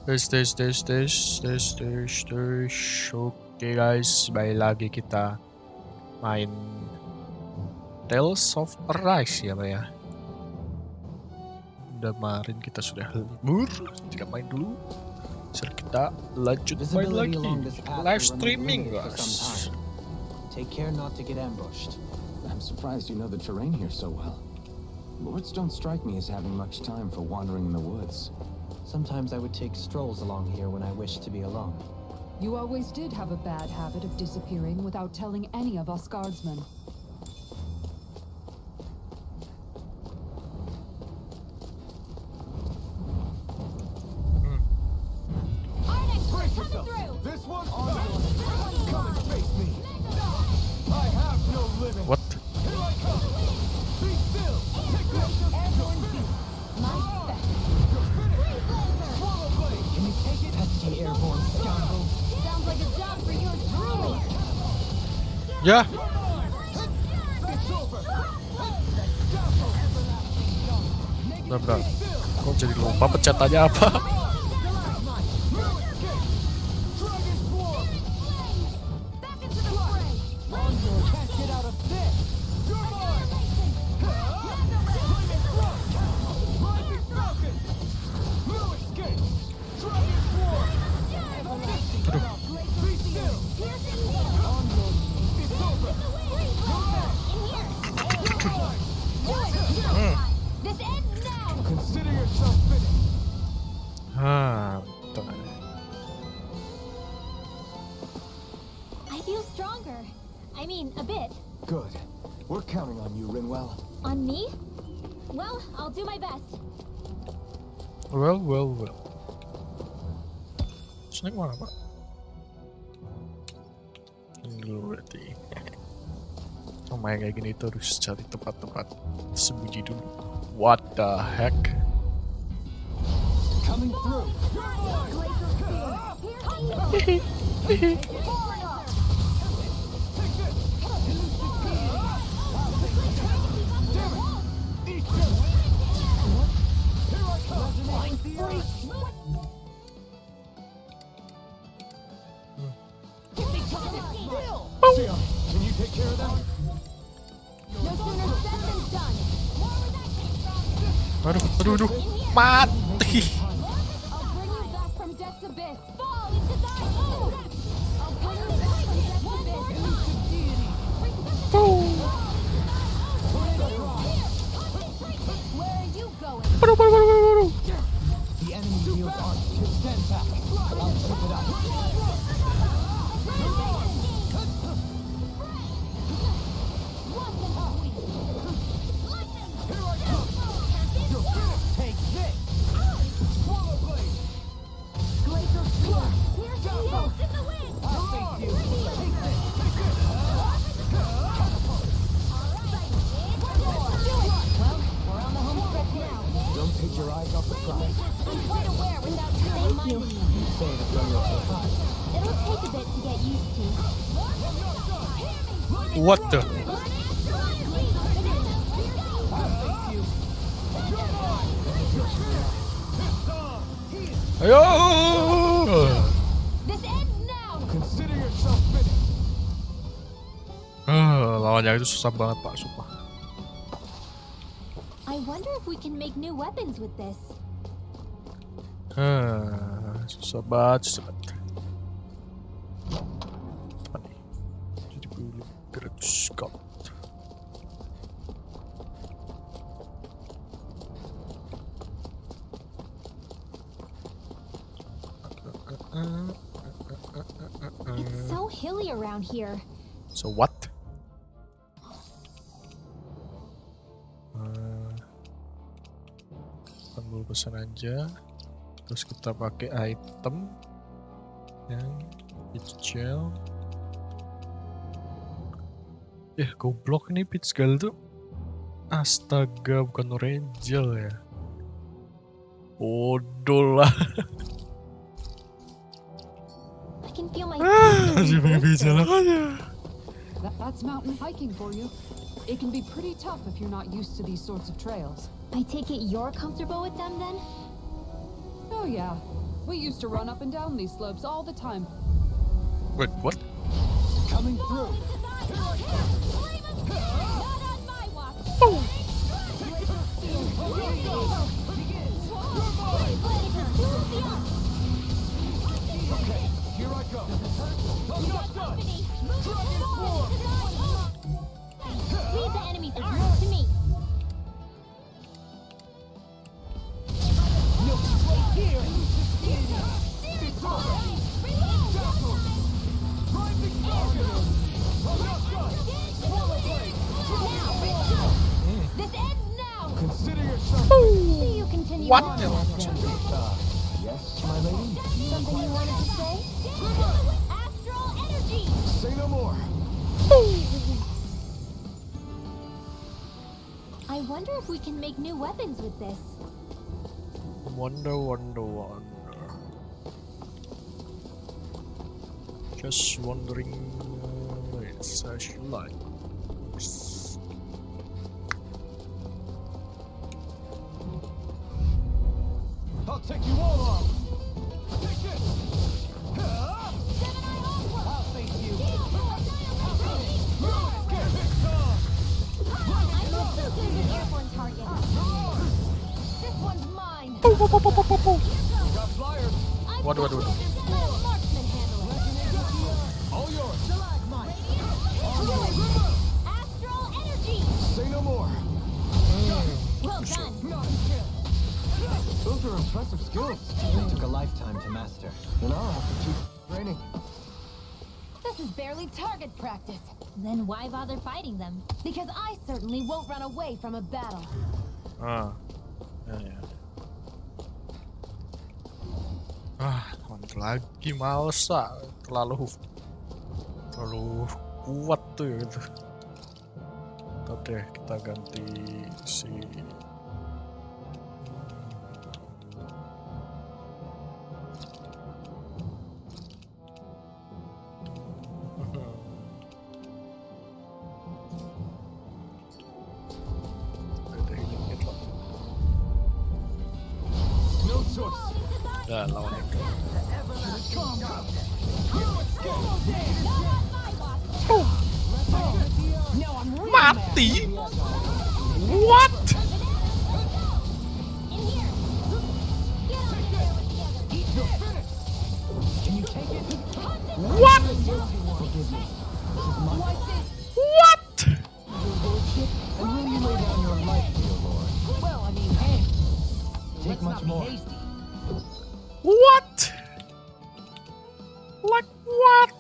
Tes. Oke guys, balik lagi kita main Tales of Arise ya Pak ya. Udah kemarin kita sudah libur, tidak main dulu. Sekarang kita lanjut main lagi. Live streaming guys. Take care not to get ambushed. I'm surprised you know the terrain here so well. Lords don't strike me as having much time for wandering in the woods. Sometimes I would take strolls along here when I wished to be alone. You always did have a bad habit of disappearing without telling any of us guardsmen. Brace yourself. This one on come and face me. I have no limit. What? Here I come. Be still. Take this. Airborne beat. My spec. Swallow blade. Can you take it, pesky airborne scoundrel? Sounds like a job for yours truly. Ya. It's over. Bentar. Kok jadi lupa pencetannya apa? Consider yourself finished. Bentar. I feel stronger. I mean, a bit. Good. We're counting on you, Rinwell. On me? Well, I'll do my best. Well. Snack mana Pak? Ini dulu berarti. Oh main kayak gini itu harus cari tempat-tempat sembunyi dulu. What the heck? Coming through. Can you take care of them? No sooner said than done. Aduh, mati. I'll bring you back from death's abyss. Fall into thy own. I'll bring you back from death's abyss. Where are you going? The enemy yields on. Stand back. I'll pick it up. Take this. Swallow blade. Glacial spear. Here's the yield in the wind. I'll face you. Take this. Well, we're on the home stretch now. Don't take your eyes off the prize. I'm quite aware without reminding me. You say it as though you're surprised. It'll take a bit to get used to. What the? Ayo! This ends now. Consider yourself finished. Lawannya itu susah banget Pak, sumpah. I wonder if we can make new weapons with this. Susah banget. Apa nih? Jadi belum gratis gold. It's so hilly around here. So what? Ambil pesan aja. Terus kita pakai item yang hijau. Goblok nih Pitsgal tuh. Astaga, bukan Orangel ya. Bodoh lah. I can feel my Masih pakai bicara aja. That's mountain hiking for you. It can be pretty tough if you're not used to these sorts of trails. I take it you're comfortable with them then? Oh yeah, We used to run up and down these slopes all the time. Wait, what? Coming through. Not on my watch. Okay, here I go. I'm not done. Dragon form. Leave the enemy's arms to me. No place here. It's over. Dazzle. Rising target. I'm not done. Swallow blade. This ends now. Consider yourself. See you continue What? on. Yes, my lady? Something you wanted to say? Astral energy. Say no more. I wonder if we can make new weapons with this. Wonder. Just wondering. It's actually like. I'll take you all on. Take this. I'll face you. I'm not so good with airborne targets. This one's mine. Got flyers. What? Marksman handler. All yours. Astral energy. Say no more. Well done. Those are impressive skills. They took a lifetime to master. And I'll have to keep training. This is barely target practice. Then why bother fighting them? Because I certainly won't run away from a battle. Ah. Ya. Lagi males terlalu kuat tuh ya gitu. Oke, kita ganti si No choice. dan lawan itu. Mati? What? What? What? And will you lay down your life for your lord? Well, I mean, hey. Take much more. What? Like what?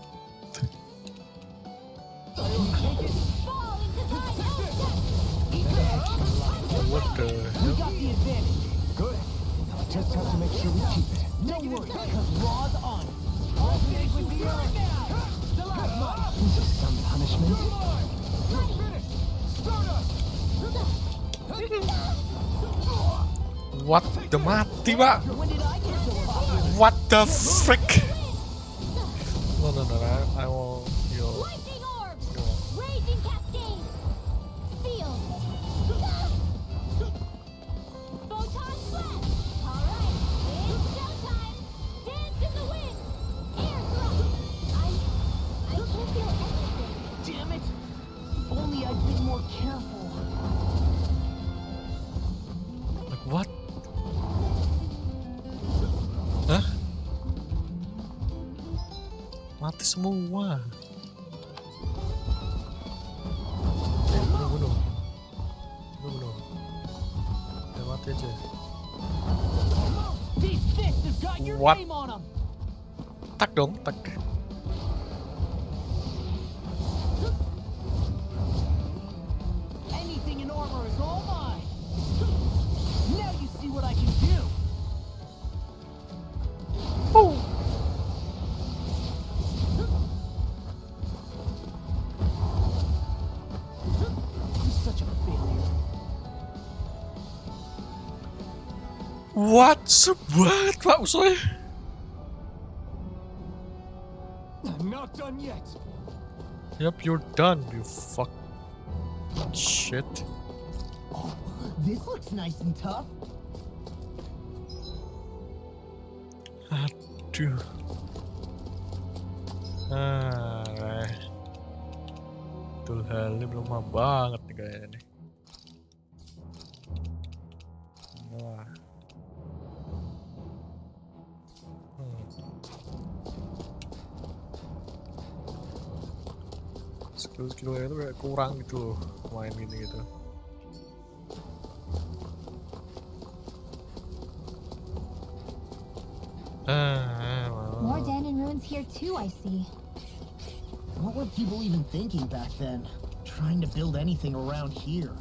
What the hell? Got the advantage. Good. Just have to make sure we keep it. No worries, because Raw's on. I'll dig with the earth now. This is some punishment. You're finished. Stardust. What the mati, Pak? When did I get so popular? What the frick? No, I want your. Lightning orbs! Raging cascade! Sealed! Photon blast! Alright, it's showtime! Dance in the wind! Air thrust! I can't feel anything. Damn it. If only I'd been more careful. Like what? Hah? Mati semua. Bunuh. Ya mati aja. These fists have got your What? name on them. Tak dong, tak. Anything in armor is all mine. Now you see what I can do. I'm such a failure. What? Sebat, Pak musuhnya. I'm not done yet. Yep, you're done, you fuck shit. This looks nice and tough. Aduh. Betul halnya belum lama banget nih kayaknya nih. Wah. Skill-skillnya itu kayak kurang gitu loh main gini gitu. More den and ruins here too, I see. What were people even thinking back then? Trying to build anything around here.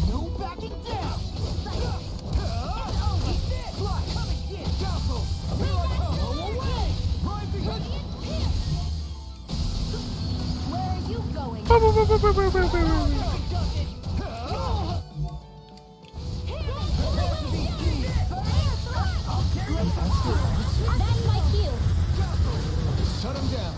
No backing down! Where are you going? That's my cue. Shut him down.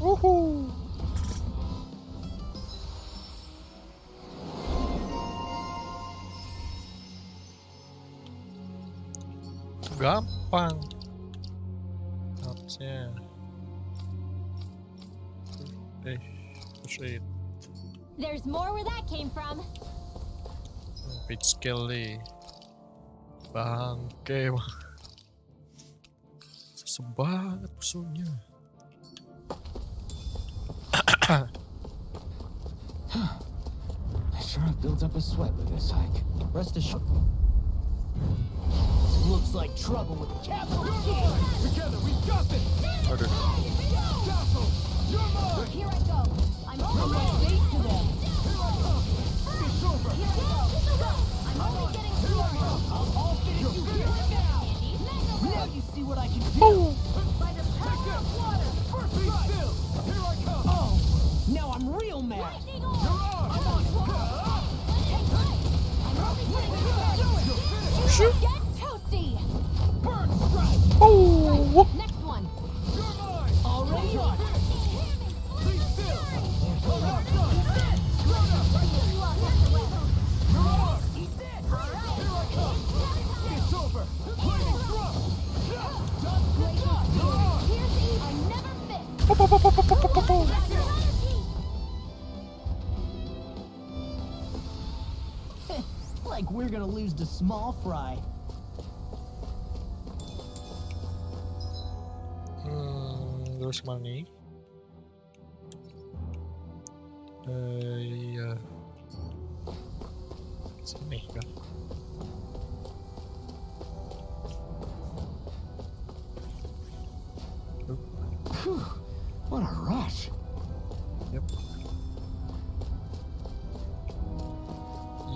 Woohoo! Gampang harusnya. Shit. There's more where that came from. Pitch skill nih. Bangke. Susah banget musuhnya. I sure have built up a sweat with this hike. Rest assured. Looks like trouble with a capital T. Together, we got this. Aduh. Here I go. I'm almost bait to them. It's over. Here I go. I'm only getting started. I'll finish you here now. Now you see what I can do. By the power of water. First be still. Here I come. Oh, now I'm real mad. Lightning orb. I'm on fire. I'm only getting started. Shoot. Get toasty. Burn strike. Oh. Next one. You're mine. Already on. Be still. Hold up, son. Run up. You're on. Eat this. Here I come. It's over. Lightning drum. Done. Good job. You're on. Here's the I never miss. Like we're gonna lose to small fry. Terus mana nih? Iya. Sini kan. Phew, what a rush. Yep.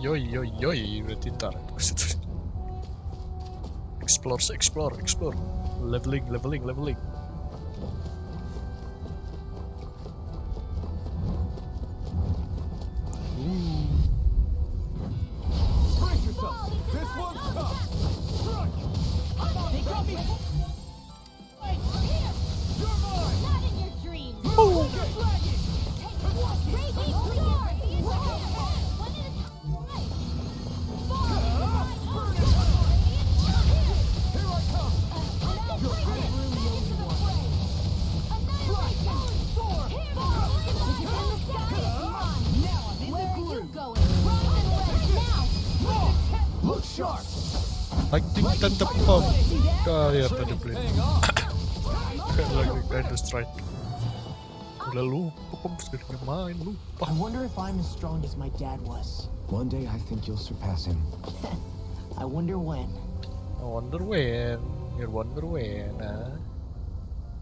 Yoi, berarti ntar ke situ. Explore. Leveling. Brace yourself. This one's tough. Strike. They got me. Here. You're mine. Not in your dreams. Okay. Raging sword. One at a time. Here I come. You're finished. Now I'm in the groove. Look sharp. Lightning Thunder Bomb. Kalian tadi play. Lightning Thunder Strike. Udah lupa kok sekali main lupa. I wonder if I'm as strong as my dad was. One day I think you'll surpass him. I wonder when. I wonder when. You wonder when, huh?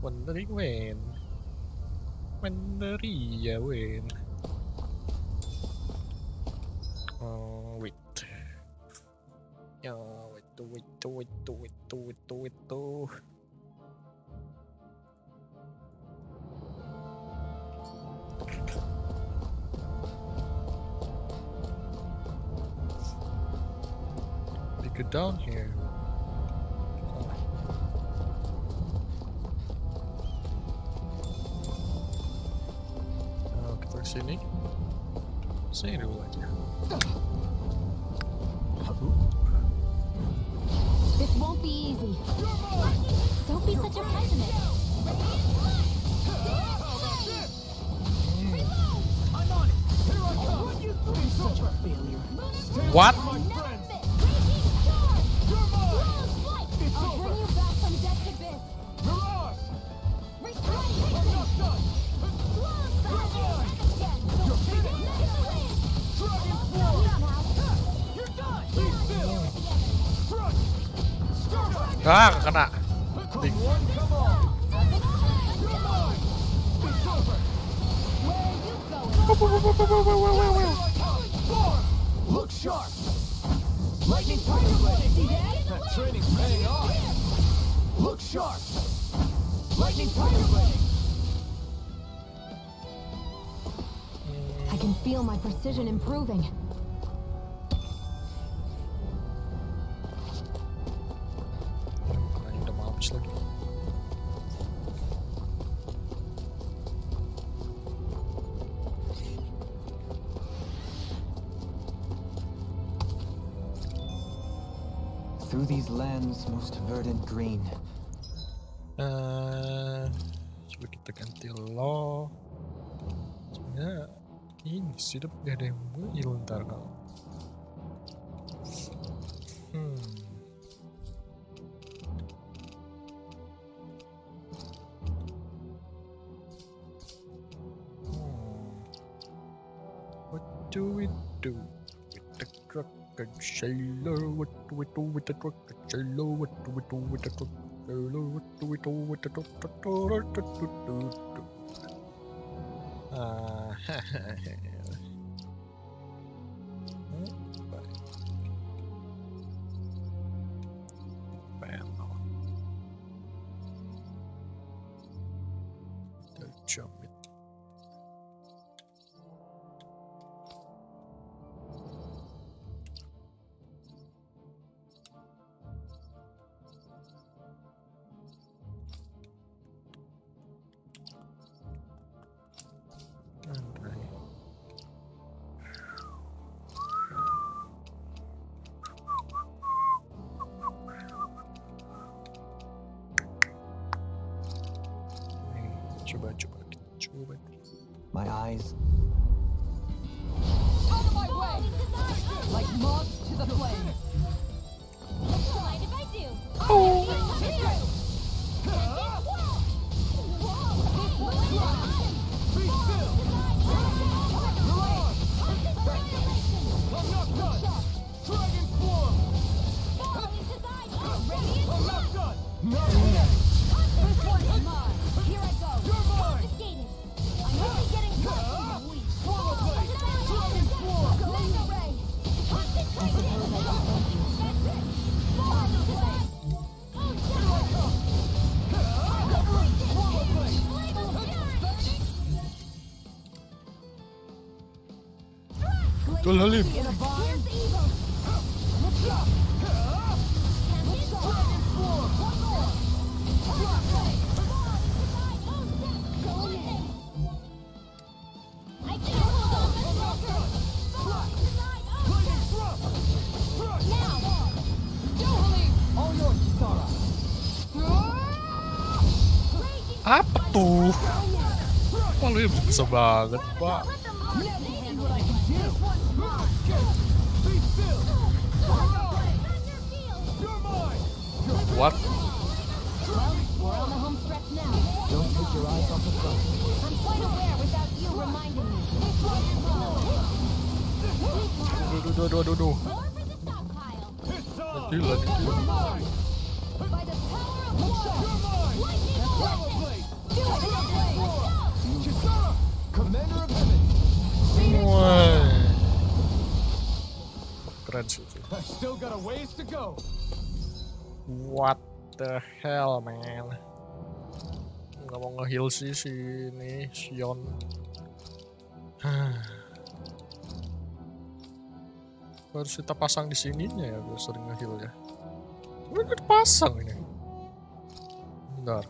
Wondering when. Wondering when. Oh, wait. Ya, wait. get down here. Nah, kita kesini. Sini dulu aja. This won't be easy. Don't be such a pessimist. I'm on it. Here I come. Such a failure. What? My friends. I'll bring you back from death to this. Mirage. Retreat! I'm not done. You're finished. Dragon Form. You're done. Be still. Crush. Start. Ah, kena. Come on, come on. You're mine. It's over. Where are you going? Form. Look sharp. Lightning Tiger Blade. See that? That training's paying off. Look sharp. Lightning Tiger Blade. I can feel my precision improving. Kena udah mau habis lagi. Through these lands most verdant green. Coba kita ganti lo. Sebenarnya ini sih gak ada yang buil ntar kalau. What do we do with the truck and sailor? What do we do with the truck and sailor? What do we do with the truck and sailor? What do we do with the truck? Jump it. Coba. My eyes. Out of my way! Like moths to the flame. Mind if I do? Be still. Mirage. I'm not done. Dragon Form. I'm not done. Not yet. This one's mine. Here I go. You're mine. Confiscated. I'm really getting close. Swallow Blade. Dragon Form. Mega Ray. Betul Halim. Here's evil. I can't hold on much longer. Lightning Thrust. Thrust. Now. All yours, Kisara. Apa tuh? Wah, lu bisa banget, Pak. Be still. You're mine. What? We're on the home stretch now. Don't take your eyes off the sun. I'm quite aware without you reminding me. Duh. More for the stockpile. It's on. Gila, gila. You're mine. By the power of water. You're mine. Lightning Swallow Blade. Blade. Do it, Blade. Kisara. Commander of Heaven. Wah. Keren sih itu. I've still got a ways to go. What the hell, man? Nggak mau nge-heal sih si ini, Sion. Harus kita pasang di sininya ya, biar sering nge-heal ya. Udah dipasang ini. Bentar.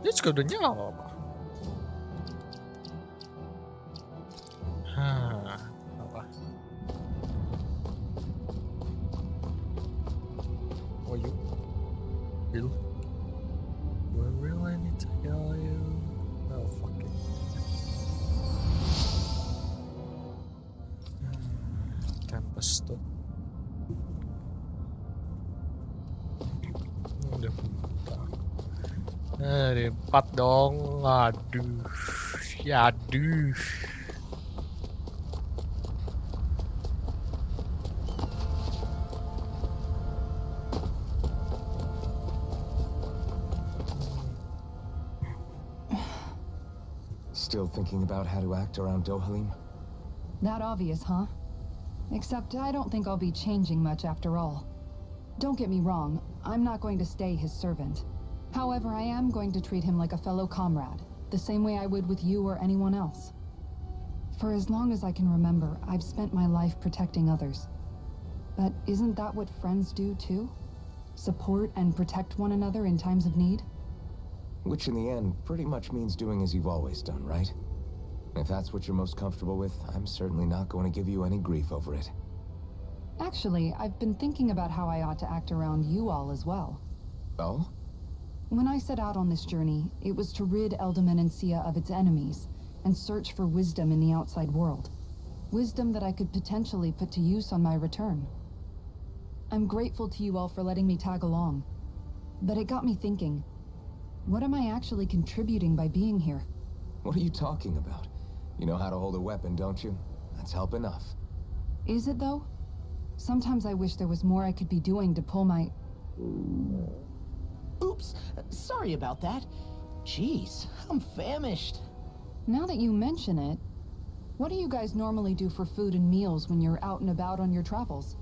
Dia juga udah nyala, Pak. Hah, apa? Oh, you heal. Do I really need to heal you? Oh, fuck it. Tempest tuh. Udah buta. Ada 4 dong. Aduh. Ya aduh. Still thinking about how to act around Dohalim? That obvious, huh? Except I don't think I'll be changing much after all. Don't get me wrong, I'm not going to stay his servant. However, I am going to treat him like a fellow comrade, the same way I would with you or anyone else. For as long as I can remember, I've spent my life protecting others. But isn't that what friends do too? Support and protect one another in times of need? Which in the end pretty much means doing as you've always done, right? If that's what you're most comfortable with, I'm certainly not going to give you any grief over it. Actually, I've been thinking about how I ought to act around you all as well. Oh? When I set out on this journey, it was to rid Eldomenencia of its enemies and search for wisdom in the outside world. Wisdom that I could potentially put to use on my return. I'm grateful to you all for letting me tag along. But it got me thinking, what am I actually contributing by being here? What are you talking about? You know how to hold a weapon, don't you? That's help enough. Is it though? Sometimes I wish there was more I could be doing to pull my... Oops, sorry about that. Jeez, I'm famished. Now that you mention it, what do you guys normally do for food and meals when you're out and about on your travels?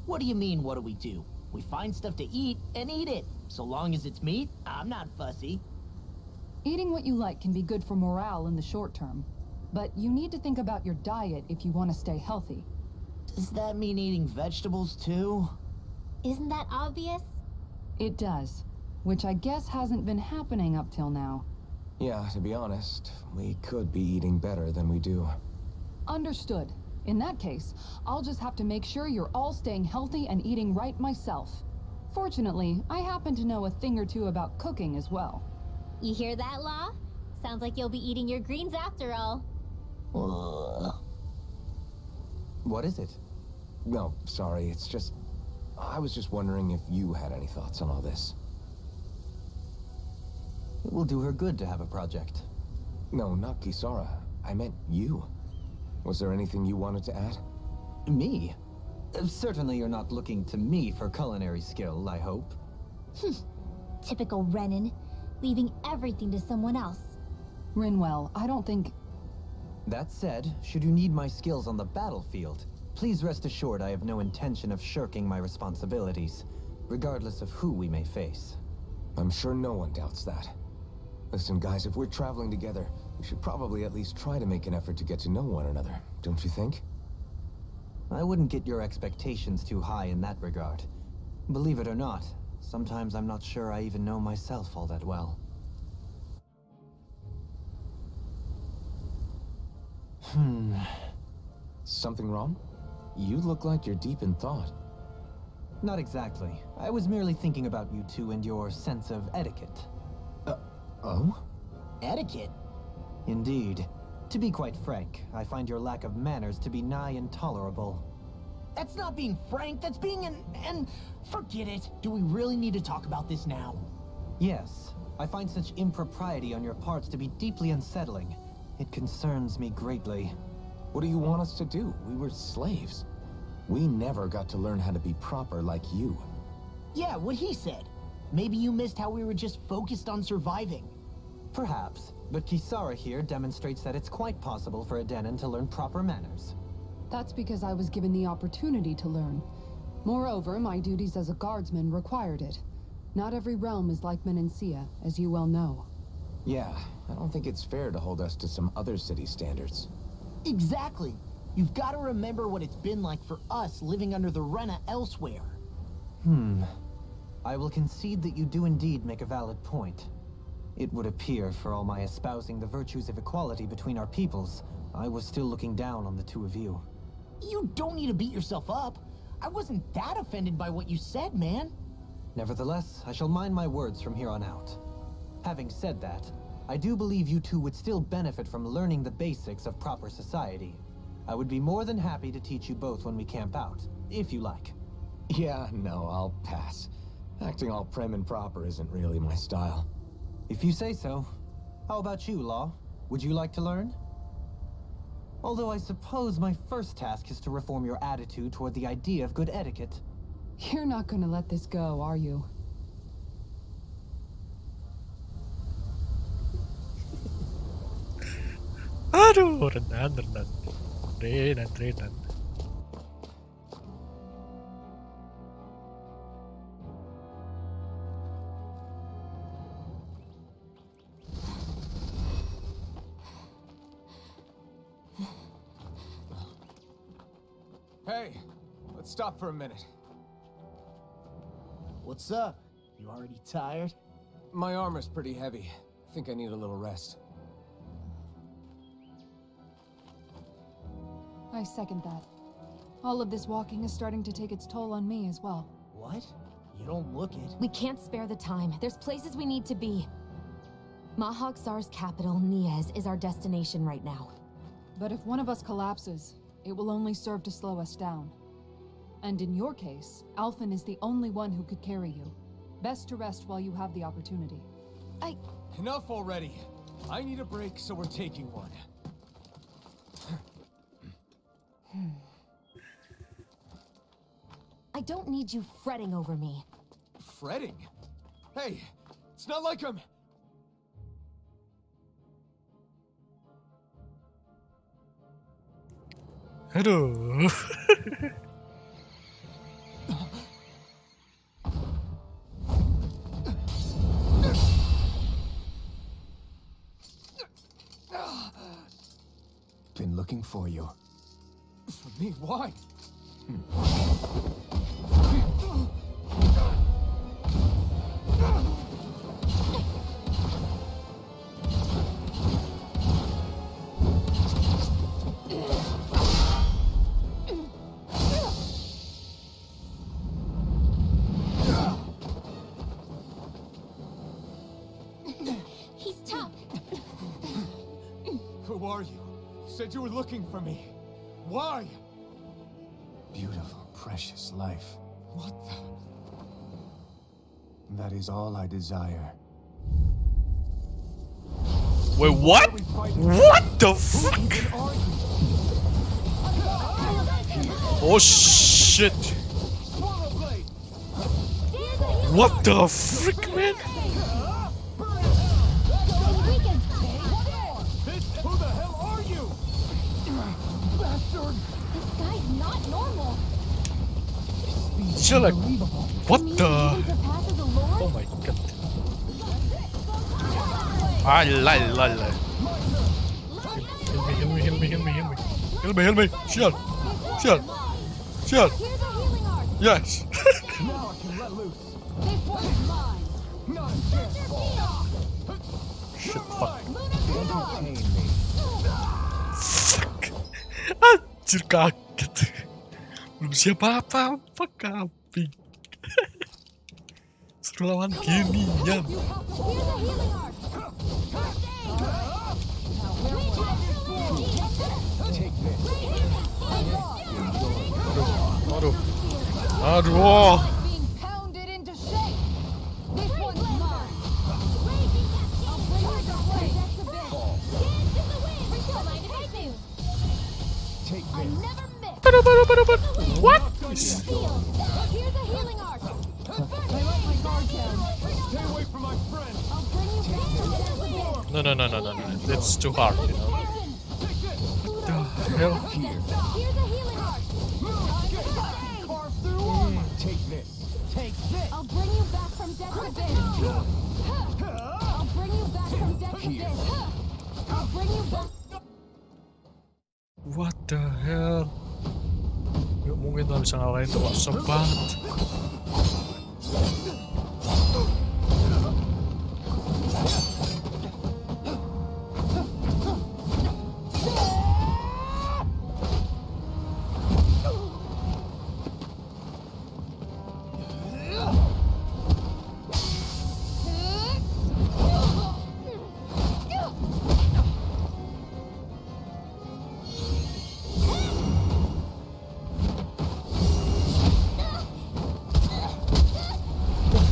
What do you mean, what do we do? We find stuff to eat and eat it. So long as it's meat, I'm not fussy. Eating what you like can be good for morale in the short term, but you need to think about your diet if you want to stay healthy. Does that mean eating vegetables too? Isn't that obvious? It does, which I guess hasn't been happening up till now. Yeah, to be honest, we could be eating better than we do. Understood. In that case, I'll just have to make sure you're all staying healthy and eating right myself. Fortunately, I happen to know a thing or two about cooking as well. You hear that, Law? Sounds like you'll be eating your greens after all. What is it? No, sorry, it's just... I was just wondering if you had any thoughts on all this. It will do her good to have a project. No, not Kisara. I meant you. Was there anything you wanted to add? Me? Certainly you're not looking to me for culinary skill, I hope. Typical Renan, leaving everything to someone else. Rinwell, I don't think... That said, should you need my skills on the battlefield, please rest assured I have no intention of shirking my responsibilities, regardless of who we may face. I'm sure no one doubts that. Listen, guys, if we're traveling together, we should probably at least try to make an effort to get to know one another, don't you think? I wouldn't get your expectations too high in that regard. Believe it or not, sometimes I'm not sure I even know myself all that well. Something wrong? You look like you're deep in thought. Not exactly. I was merely thinking about you two and your sense of etiquette. Oh? Etiquette? Indeed. To be quite frank, I find your lack of manners to be nigh intolerable. That's not being frank, that's being and forget it. Do we really need to talk about this now? Yes, I find such impropriety on your parts to be deeply unsettling. It concerns me greatly. What do you want us to do? We were slaves. We never got to learn how to be proper like you. Yeah, what he said. Maybe you missed how we were just focused on surviving. Perhaps, but Kisara here demonstrates that it's quite possible for a Denon to learn proper manners. That's because I was given the opportunity to learn. Moreover, my duties as a guardsman required it. Not every realm is like Menencia, as you well know. Yeah, I don't think it's fair to hold us to some other city standards. Exactly. You've got to remember what it's been like for us living under the Rena elsewhere. I will concede that you do indeed make a valid point. It would appear, for all my espousing the virtues of equality between our peoples, I was still looking down on the two of you. You don't need to beat yourself up. I wasn't that offended by what you said, man. Nevertheless, I shall mind my words from here on out. Having said that, I do believe you two would still benefit from learning the basics of proper society. I would be more than happy to teach you both when we camp out, if you like. Yeah, no, I'll pass. Acting all prim and proper isn't really my style. If you say so. How about you, Law? Would you like to learn? Although I suppose my first task is to reform your attitude toward the idea of good etiquette. You're not gonna let this go, are you? Aduh, Renan. Renan. Hey, let's stop for a minute. What's up? You already tired? My armor's pretty heavy. I think I need a little rest. I second that. All of this walking is starting to take its toll on me as well. What? You don't look it. We can't spare the time. There's places we need to be. Mahag Sar's capital, Niez, is our destination right now. But if one of us collapses, it will only serve to slow us down. And in your case, Alphen is the only one who could carry you. Best to rest while you have the opportunity. Enough already. I need a break, so we're taking one. I don't need you fretting over me. Fretting? Hey, it's not like I'm... Aduh. Been looking for you. For me? Why? He's tough. Who are you? You said you were looking for me. Why? Beautiful, precious life. What the... That is all I desire. Wait, what? What the fuck? Oh shit. What the frick, man? Who the hell are you? Bastard! This guy's not normal. Chill, like, what the? Oh Oh my god. Ah, la. Heal me. Shield. Here's a healing art. Yes. Now I can let loose. This one's mine. Not a chance. Shit, fuck. Entertain me. Fuck. Anjir, kaget. Belum siapa apa kambing. Suruh lawan ginian. Here's a healing art. Take this. Aduh. Being pounded into shape. This one's mine. I'll bring her to play. That's a bit. Take I this. never miss. What? Here's a healing art. I let my guard down. Stay away from my friend. I'll bring you back from death a bit. No. That's too hard, you know. What the hell? Here's a healing art. Carve through armor. Take this. Take this. I'll bring you back from death a bit. I'll bring you back from death a bit. I'll bring you back. What the hell? Gak mungkin lah bisa ngalahin tuh what's banget.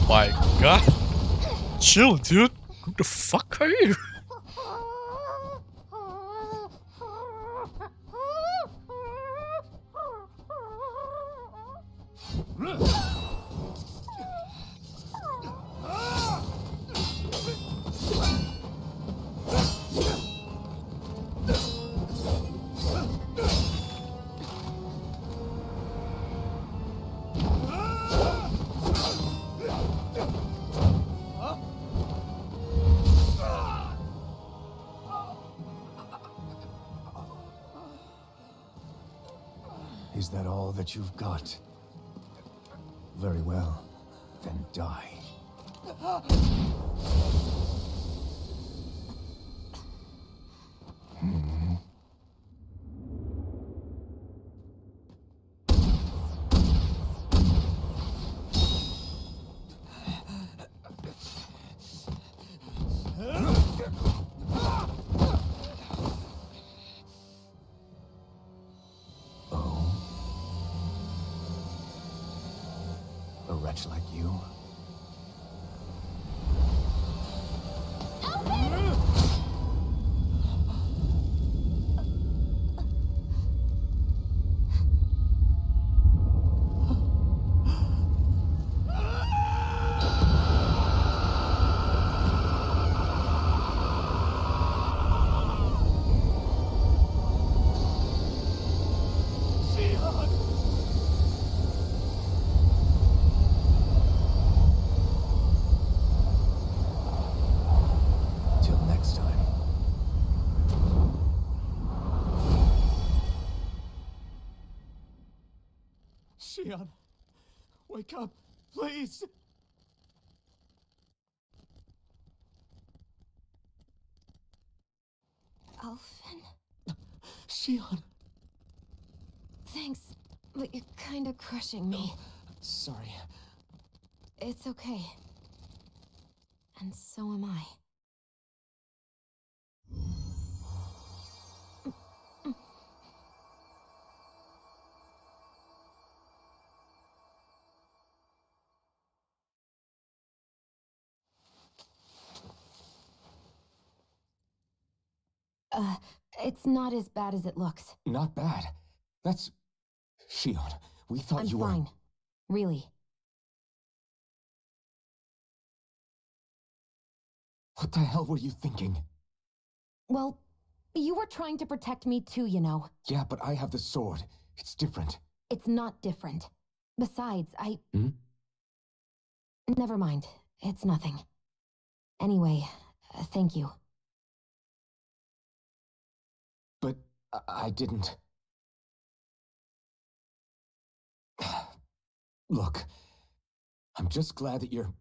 My god. Chill, dude. Who the fuck are you? Is that all that you've got? Very well. Then die. A wretch like you? Till next time. Shion, wake up, please. Alphen? Shion. Thanks, but you're kinda crushing me. Sorry. It's okay. And so am I. It's not as bad as it looks. Not bad. That's... Shion, we thought I'm you were... fine. Really. What the hell were you thinking? Well, you were trying to protect me too, you know. Yeah, but I have the sword. It's different. It's not different. Besides, Hmm? Never mind. It's nothing. Anyway, thank you. But I didn't... Look, I'm just glad that you're...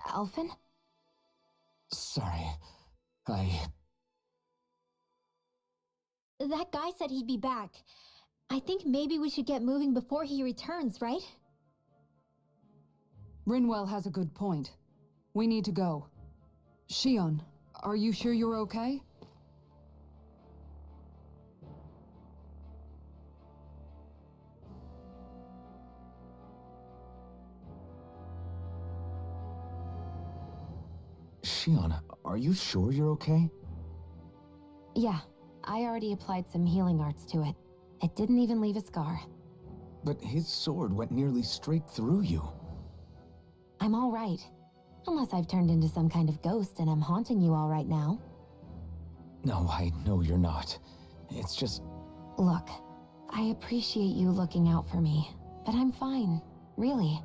Alphen? Sorry. That guy said he'd be back. I think maybe we should get moving before he returns, right? Rinwell has a good point. We need to go. Shion, are you sure you're okay? Shion, are you sure you're okay? Yeah, I already applied some healing arts to it. It didn't even leave a scar. But his sword went nearly straight through you. I'm all right. Unless I've turned into some kind of ghost and I'm haunting you all right now. No, I know you're not. It's just... Look, I appreciate you looking out for me, but I'm fine, really.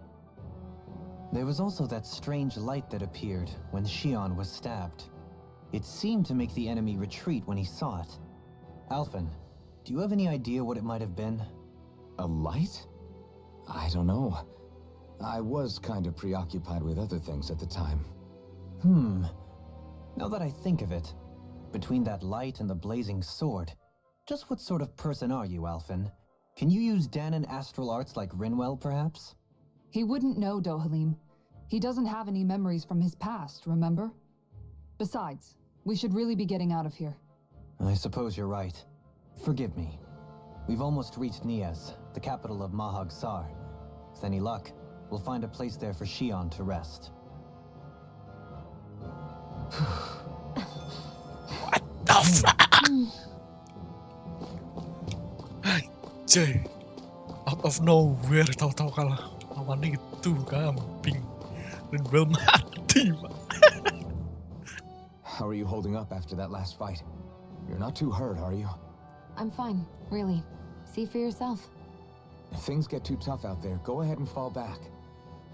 There was also that strange light that appeared when Shion was stabbed. It seemed to make the enemy retreat when he saw it. Alphen, do you have any idea what it might have been? A light? I don't know. I was kind of preoccupied with other things at the time. Now that I think of it, between that light and the blazing sword, just what sort of person are you, Alphen? Can you use Danon astral arts like Rinwell, perhaps? He wouldn't know, Dohalim. He doesn't have any memories from his past, remember? Besides, we should really be getting out of here. I suppose you're right. Forgive me. We've almost reached Nies, the capital of Mahag Sar. With any luck, we'll find a place there for Shion to rest. Anjay, out of nowhere tahu-tahu kalah lawan itu kambing dan Bel mati, Pak. How are you holding up after that last fight? You're not too hurt, are you? I'm fine, really. See for yourself. If things get too tough out there, go ahead and fall back.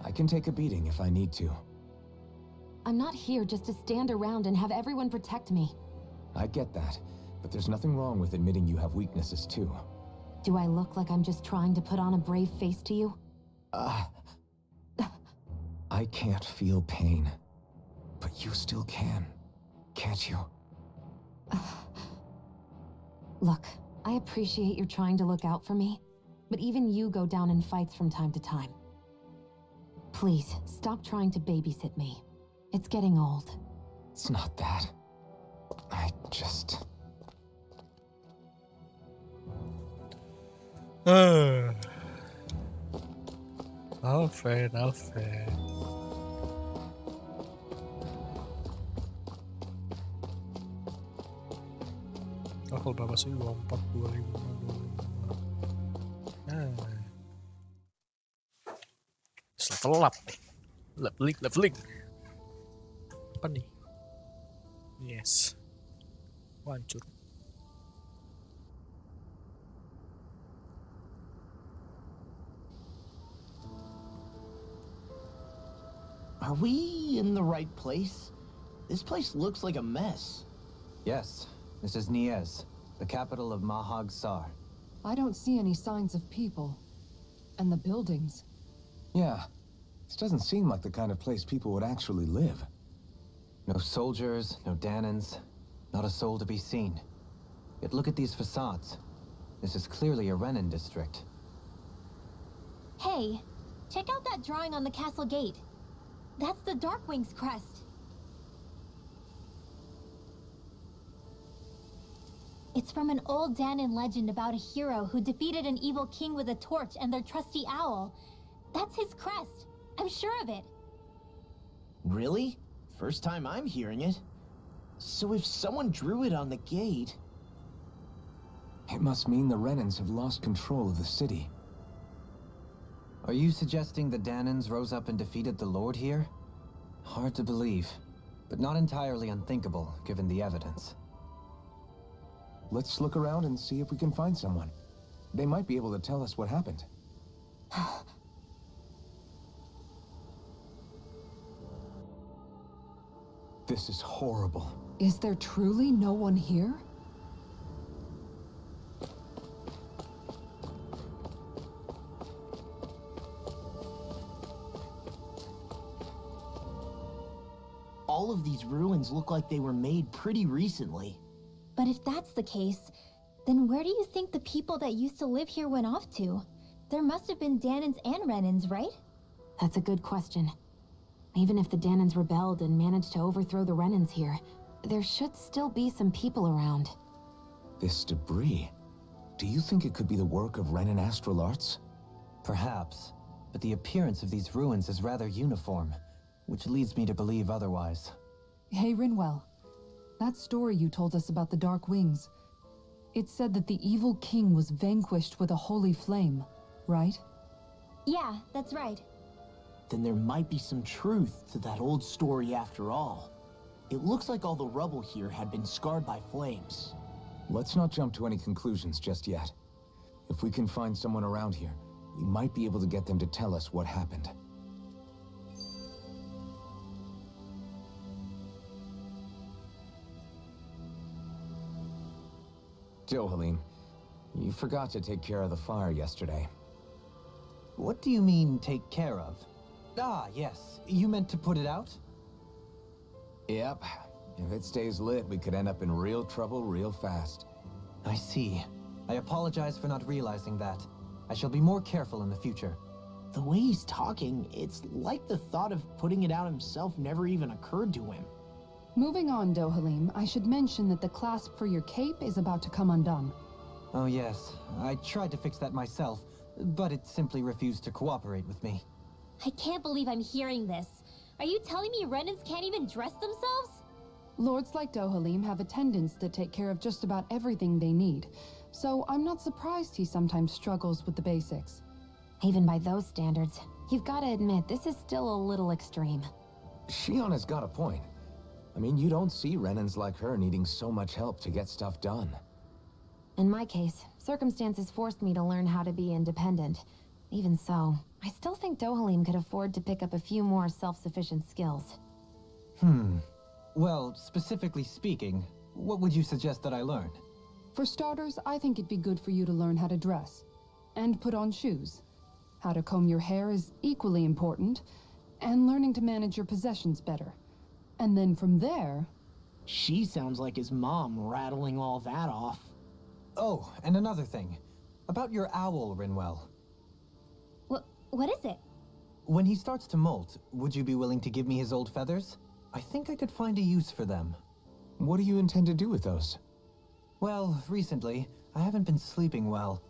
I can take a beating if I need to. I'm not here just to stand around and have everyone protect me. I get that, but there's nothing wrong with admitting you have weaknesses too. Do I look like I'm just trying to put on a brave face to you? I can't feel pain, but you still can, can't you? Look, I appreciate you're trying to look out for me, but even you go down in fights from time to time. Please, stop trying to babysit me. It's getting old. It's not that. I just... Alfred. Level berapa sih? 24, 25. Setelah telat nih. Leveling. Apa nih? Yes. Hancur. Are we in the right place? This place looks like a mess. Yes, this is Nies, the capital of Mahag Sar. I don't see any signs of people. And the buildings. Yeah, this doesn't seem like the kind of place people would actually live. No soldiers, no Danons, not a soul to be seen. Yet look at these facades. This is clearly a Renan district. Hey, check out that drawing on the castle gate. That's the Darkwing's crest. It's from an old Danon legend about a hero who defeated an evil king with a torch and their trusty owl. That's his crest. I'm sure of it. Really? First time I'm hearing it. So if someone drew it on the gate... It must mean the Renans have lost control of the city. Are you suggesting the Danons rose up and defeated the Lord here? Hard to believe, but not entirely unthinkable, given the evidence. Let's look around and see if we can find someone. They might be able to tell us what happened. This is horrible. Is there truly no one here? All of these ruins look like they were made pretty recently. But if that's the case, then where do you think the people that used to live here went off to? There must have been Danons and Renans, right? That's a good question. Even if the Danons rebelled and managed to overthrow the Renans here, there should still be some people around. This debris. Do you think it could be the work of Renan astral arts? Perhaps, but the appearance of these ruins is rather uniform, which leads me to believe otherwise. Hey, Rinwell. That story you told us about the Dark Wings. It said that the evil king was vanquished with a holy flame, right? Yeah, that's right. Then there might be some truth to that old story after all. It looks like all the rubble here had been scarred by flames. Let's not jump to any conclusions just yet. If we can find someone around here, we might be able to get them to tell us what happened. Dohalim, you forgot to take care of the fire yesterday. What do you mean, take care of? Ah, yes. You meant to put it out? Yep. If it stays lit, we could end up in real trouble real fast. I see. I apologize for not realizing that. I shall be more careful in the future. The way he's talking, it's like the thought of putting it out himself never even occurred to him. Moving on, Dohalim, I should mention that the clasp for your cape is about to come undone. Oh yes, I tried to fix that myself, but it simply refused to cooperate with me. I can't believe I'm hearing this. Are you telling me Renans can't even dress themselves? Lords like Dohalim have attendants that take care of just about everything they need, so I'm not surprised he sometimes struggles with the basics. Even by those standards, you've got to admit this is still a little extreme. Shionna's got a point. I mean, you don't see Renans like her needing so much help to get stuff done. In my case, circumstances forced me to learn how to be independent. Even so, I still think Dohalim could afford to pick up a few more self-sufficient skills. Well, specifically speaking, what would you suggest that I learn? For starters, I think it'd be good for you to learn how to dress. And put on shoes. How to comb your hair is equally important. And learning to manage your possessions better. And then from there... She sounds like his mom rattling all that off. Oh, and another thing. About your owl, Rinwell. What is it? When he starts to molt, would you be willing to give me his old feathers? I think I could find a use for them. What do you intend to do with those? Well, recently, I haven't been sleeping well.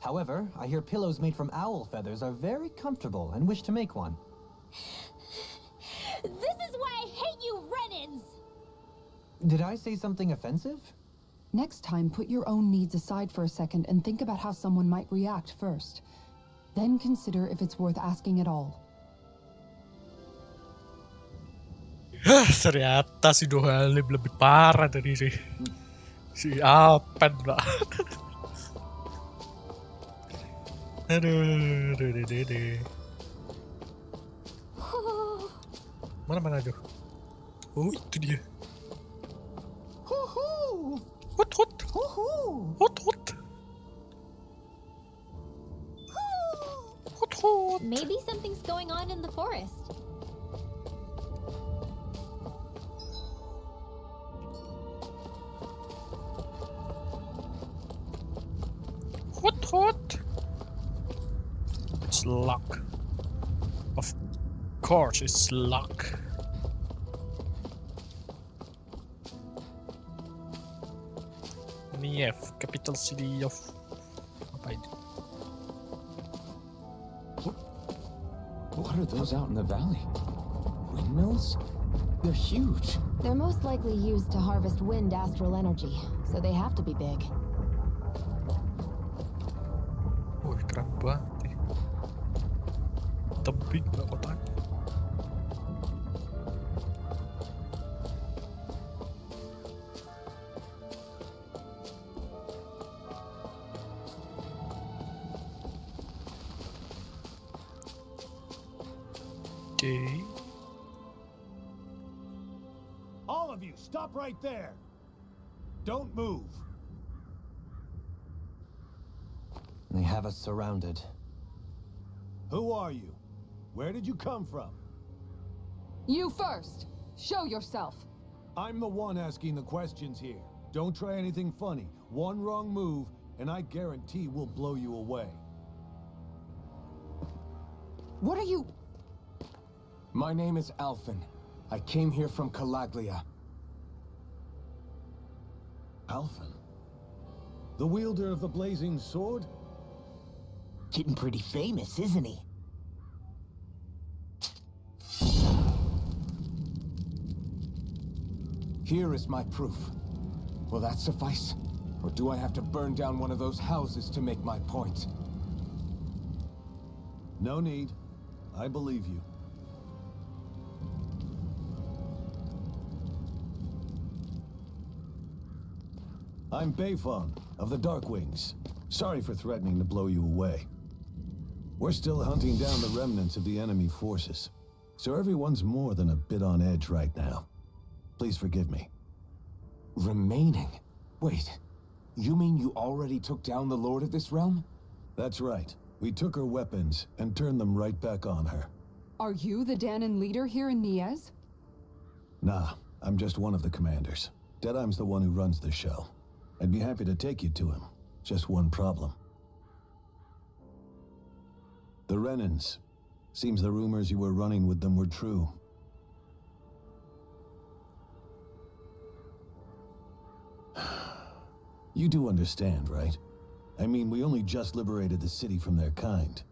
However, I hear pillows made from owl feathers are very comfortable and wish to make one. This is why I hate you, Renans! Did I say something offensive? Next time, put your own needs aside for a second and think about how someone might react first. Then consider if it's worth asking at all. Ternyata si Dohalim lebih parah dari si Alpen, Mbak. Aduh. Mana aduh. Oh, itu dia. Hut. Maybe something's going on in the forest. Hut. It's luck. Of course, it's luck. Niev, capital city of... Apa ini? What are those out in the valley? Windmills? They're huge. They're most likely used to harvest wind astral energy, so they have to be big. Oh, keren banget. Tebing nggak kotanya? Okay. All of you, stop right there. Don't move. They have us surrounded. Who are you? Where did you come from? You first! Show yourself! I'm the one asking the questions here. Don't try anything funny. One wrong move, and I guarantee we'll blow you away. What are you... My name is Alphen. I came here from Calaglia. Alphen? The wielder of the blazing sword? Getting pretty famous, isn't he? Here is my proof. Will that suffice? Or do I have to burn down one of those houses to make my point? No need. I believe you. I'm Beifong, of the Darkwings. Sorry for threatening to blow you away. We're still hunting down the remnants of the enemy forces, so everyone's more than a bit on edge right now. Please forgive me. Remaining? Wait, you mean you already took down the Lord of this realm? That's right. We took her weapons and turned them right back on her. Are you the Danon leader here in Niez? Nah, I'm just one of the commanders. Deadeye's the one who runs the show. I'd be happy to take you to him. Just one problem. The Renans. Seems the rumors you were running with them were true. You do understand, right? I mean, we only just liberated the city from their kind.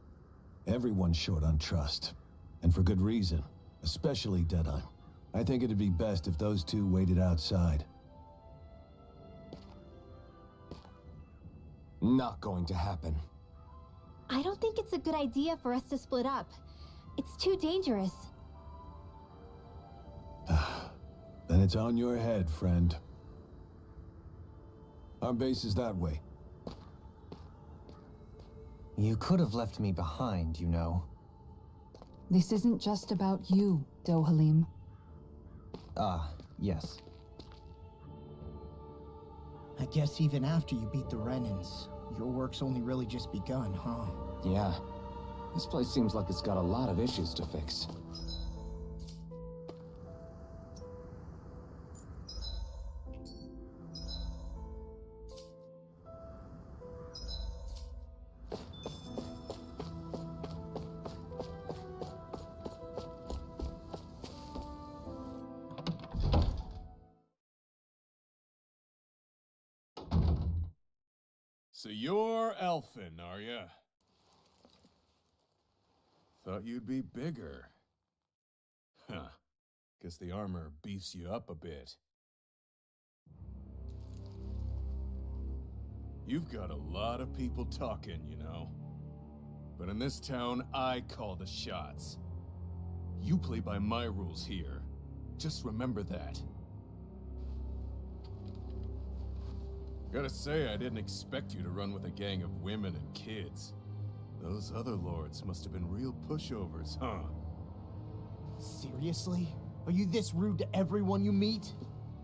Everyone's short on trust. And for good reason. Especially Deadeye. I think it'd be best if those two waited outside. Not going to happen. I don't think it's a good idea for us to split up. It's too dangerous. Then it's on your head, friend. Our base is that way. You could have left me behind, you know. This isn't just about you, Dohalim. Ah, yes. I guess even after you beat the Renans, your work's only really just begun, huh? Yeah. This place seems like it's got a lot of issues to fix. So you're elfin, are ya? Thought you'd be bigger. Huh. Guess the armor beefs you up a bit. You've got a lot of people talking, you know. But in this town, I call the shots. You play by my rules here. Just remember that. Gotta say, I didn't expect you to run with a gang of women and kids. Those other lords must have been real pushovers, huh? Seriously? Are you this rude to everyone you meet?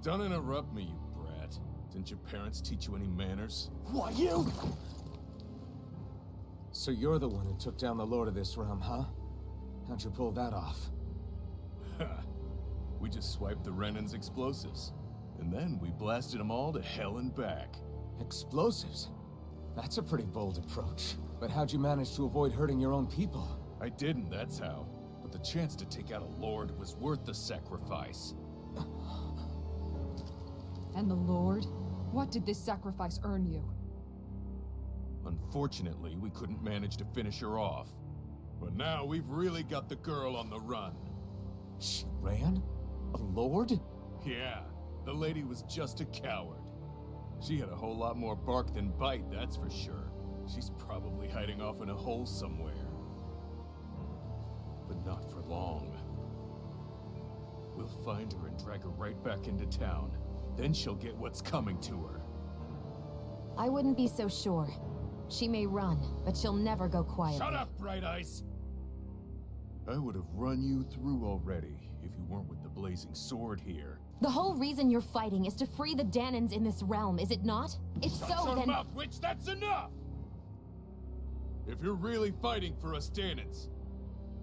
Don't interrupt me, you brat. Didn't your parents teach you any manners? What, you? So you're the one who took down the Lord of this realm, huh? How'd you pull that off? We just swiped the Renan's explosives. And then we blasted them all to hell and back. Explosives? That's a pretty bold approach. But how'd you manage to avoid hurting your own people? I didn't, that's how. But the chance to take out a lord was worth the sacrifice. And the Lord? What did this sacrifice earn you? Unfortunately, we couldn't manage to finish her off. But now we've really got the girl on the run. She ran? A lord? Yeah, the lady was just a coward. She had a whole lot more bark than bite, that's for sure. She's probably hiding off in a hole somewhere. But not for long. We'll find her and drag her right back into town. Then she'll get what's coming to her. I wouldn't be so sure. She may run, but she'll never go quietly. Shut up, Bright Eyes! I would have run you through already if you weren't with the blazing sword here. The whole reason you're fighting is to free the Danons in this realm, is it not? If Shut so, your then... mouth, witch! That's enough! If you're really fighting for us Danons,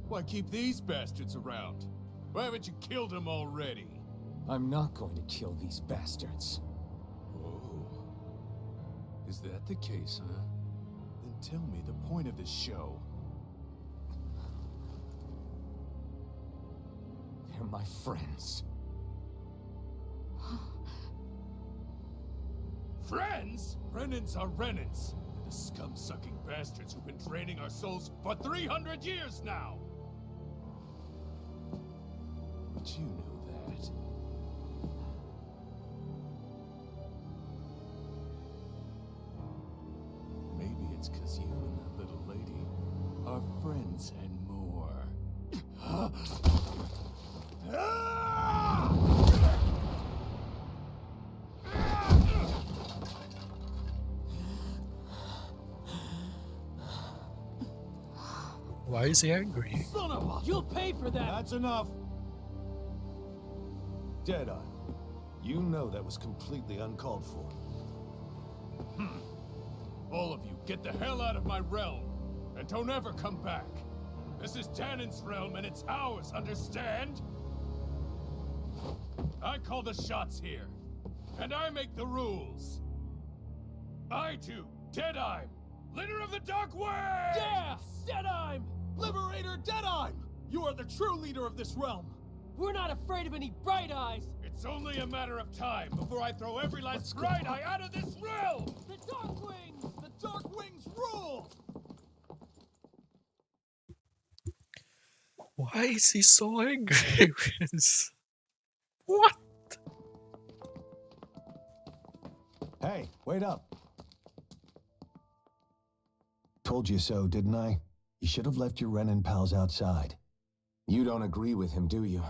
why keep these bastards around? Why haven't you killed them already? I'm not going to kill these bastards. Oh. Is that the case, huh? Then tell me the point of this show. They're my friends. Friends? Renans are Renans. They're the scum-sucking bastards who've been draining our souls for 300 years now! But you know that. Maybe it's 'cause you and that little lady are friends and more. Why is he angry? Son of a... You'll pay for that! That's enough! Deadeye, you know that was completely uncalled for. All of you, get the hell out of my realm! And don't ever come back! This is Danon's realm and it's ours, understand? I call the shots here. And I make the rules. I do, Deadeye, leader of the Dark Wings! Yeah! Deadeye! Liberator Deadeye! You are the true leader of this realm! We're not afraid of any bright eyes! It's only a matter of time before I throw every last bright eye out of this realm! The Dark Wings! The Dark Wings rule! Why is he so angry? What? Hey, wait up. Told you so, didn't I? You should have left your Renin pals outside. You don't agree with him, do you?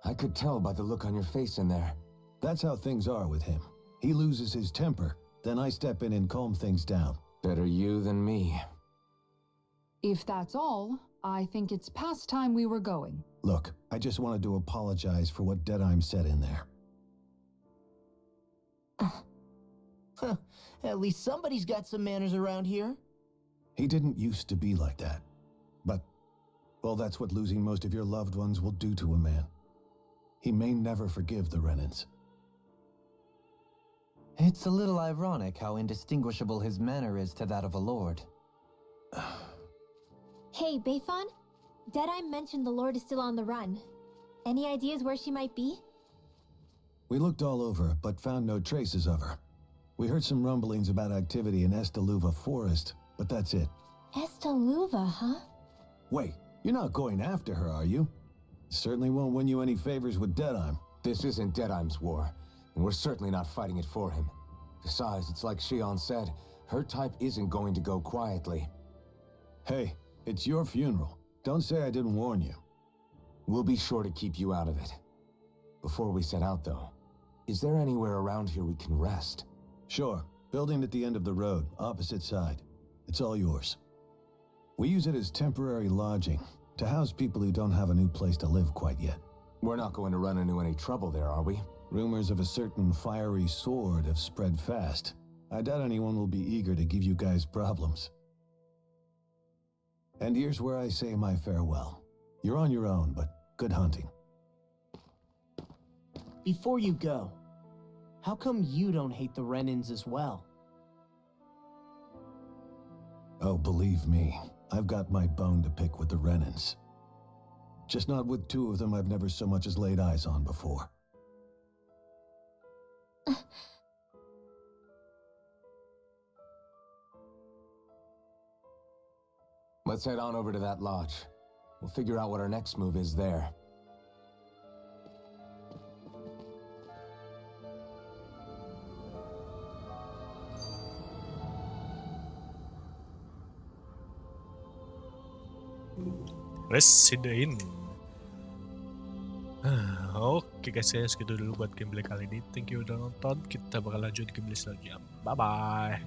I could tell by the look on your face in there. That's how things are with him. He loses his temper, then I step in and calm things down. Better you than me. If that's all, I think it's past time we were going. Look, I just wanted to apologize for what Deadeye said in there. At least somebody's got some manners around here. He didn't used to be like that. But, well, that's what losing most of your loved ones will do to a man. He may never forgive the Renins. It's a little ironic how indistinguishable his manner is to that of a lord. Hey, Bayfon? Deadeye mentioned the Lord is still on the run. Any ideas where she might be? We looked all over, but found no traces of her. We heard some rumblings about activity in Estaluva Forest, but that's it. Estaluva, huh? Wait, you're not going after her, are you? Certainly won't win you any favors with Deadeye. This isn't Deadeye's war, and we're certainly not fighting it for him. Besides, it's like Shion said, her type isn't going to go quietly. Hey, it's your funeral. Don't say I didn't warn you. We'll be sure to keep you out of it. Before we set out, though, is there anywhere around here we can rest? Sure. Building at the end of the road, opposite side. It's all yours. We use it as temporary lodging, to house people who don't have a new place to live quite yet. We're not going to run into any trouble there, are we? Rumors of a certain fiery sword have spread fast. I doubt anyone will be eager to give you guys problems. And here's where I say my farewell. You're on your own, but good hunting. Before you go, how come you don't hate the Renins as well? Oh, believe me, I've got my bone to pick with the Renins. Just not with two of them I've never so much as laid eyes on before. Let's head on over to that lodge. We'll figure out what our next move is there. Resident. Oke guys ya, segitu dulu buat gameplay kali ini. Thank you udah nonton. Kita bakal lanjut gameplay selanjutnya. Bye bye.